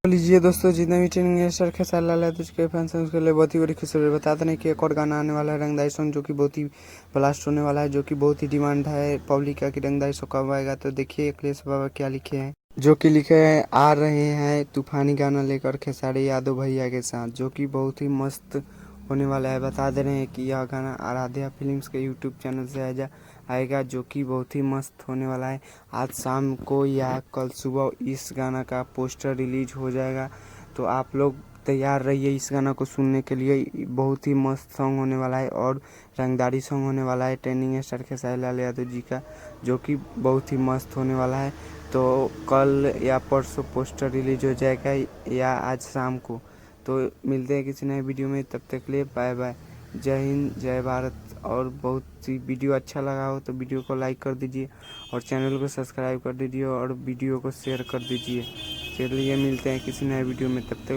तो लीजिए दोस्तों, जितने भी ट्रेनिंग सर खेसारी लाल यादव के फैंस हैं उसके लिए बहुत ही बड़ी खुशखबरी बता दें कि एक और गाना आने वाला है रंगदारी सॉन्ग, जो कि बहुत ही ब्लास्ट होने वाला है, जो कि बहुत ही डिमांड है पब्लिक का कि रंगदारी सॉन्ग कब आएगा। तो देखिए अखिलेश बाबा क्या लिखे हैं, जो कि लिखे हैं आ रहे हैं तूफानी गाना लेकर खेसारी यादव भैया के साथ, जो कि बहुत ही मस्त होने वाला है। बता दे रहे हैं कि यह गाना आराध्या फिल्म्स के यूट्यूब चैनल से आएगा, जो कि बहुत ही मस्त होने वाला है। आज शाम को या कल सुबह इस गाना का पोस्टर रिलीज हो जाएगा, तो आप लोग तैयार रहिए इस गाना को सुनने के लिए। बहुत ही मस्त सॉन्ग होने वाला है और रंगदारी सॉन्ग होने वाला है ट्रेंडिंग स्टार खेसारी लाल यादव जी का, जो कि बहुत ही मस्त होने वाला है। तो कल या परसों पोस्टर रिलीज हो जाएगा या आज शाम को। तो मिलते हैं किसी नए वीडियो में, तब तक के लिए बाय बाय। जय हिंद, जय भारत। और बहुत सी वीडियो अच्छा लगा हो तो वीडियो को लाइक कर दीजिए और चैनल को सब्सक्राइब कर दीजिए और वीडियो को शेयर कर दीजिए। चलिए मिलते हैं किसी नए वीडियो में, तब तक